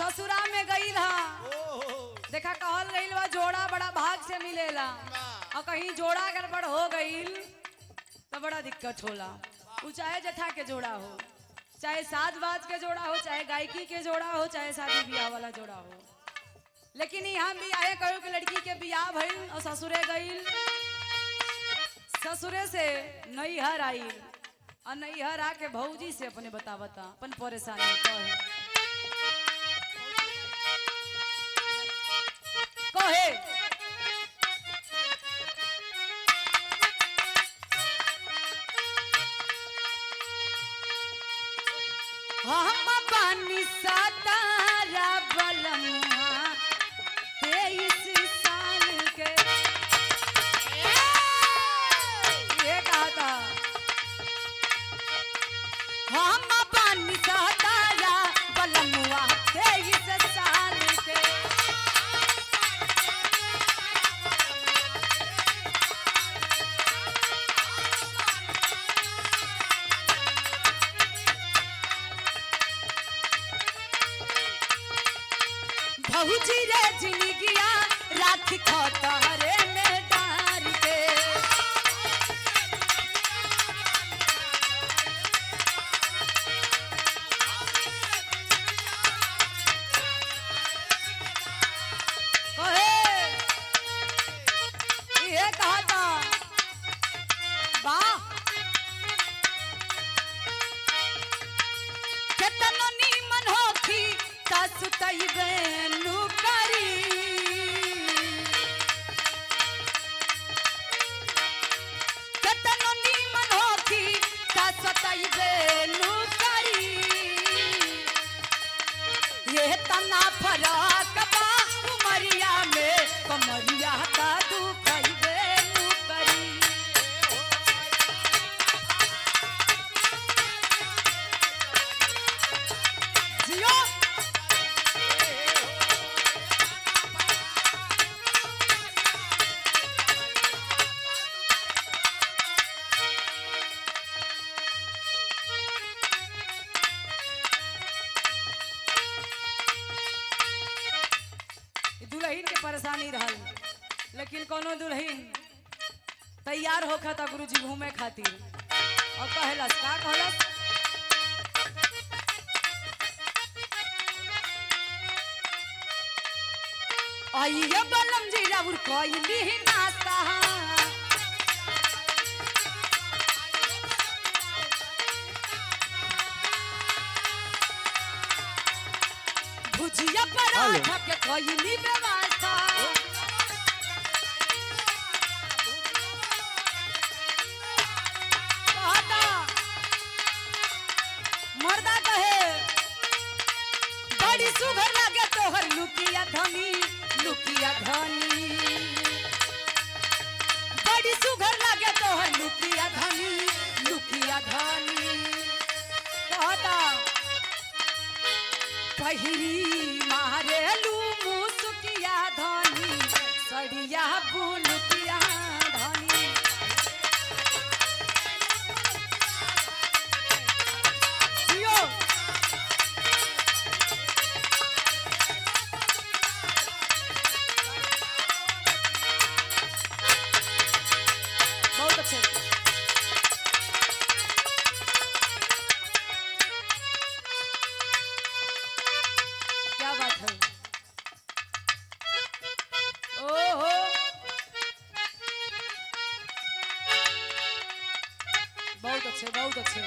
ससुरा में गई हा देखा कहल गईल बा जोड़ा बड़ा भाग से मिलेला और कहीं जोड़ा गड़बड़ हो गईल तो बड़ा दिक्कत होला। वो चाहे जठा के जोड़ा हो, चाहे साज बाज के जोड़ा हो, चाहे गायकी के जोड़ा हो, चाहे शादी ब्याह वाला जोड़ा हो, लेकिन यहाँ भी आए कहो कि लड़की के ब्याह भइल और ससुरे गईल, ससुरे से नैहर आई और नैहर आके भौजी से अपने बतावता अपन परेशानी कहे हम पानी सतारा बलमुआ 23 साल के ये कहा था हम पानी सतारा बलमुआ 23 साल के भौजी रे जिंदगिया रात खतरे में डार के ये कहा था वाह केतनो नीमन होखी सुतैबे नुकरी केतनो नीमन होखी सुतैबे नुकरी ये तना फरक बा उमरिया में कमरिया का दुखैबे नुकरी जियो दुल्हन के परेशानी रहल, लेकिन कोनो दुल्हन तैयार होखा था गुरुजी घूमे खातिर और कहलस का कहलस आइए बलम जी राउर कोइली नास्ता भुजिया पराठा के कोइली व्यवस्था मर्दा कहे बड़ी सुघर लगे तोहर लुकिया धनी लुकिया धनी बड़ी सुघर लगे तोहर लुकिया धनी लुकिया धनी कहता पहिरी मारे लू मुसुकिया धनी सड़िया बुलुकिया धनी जियो बहुत अच्छे क्या बात है ओहो बहुत अच्छे बहुत अच्छे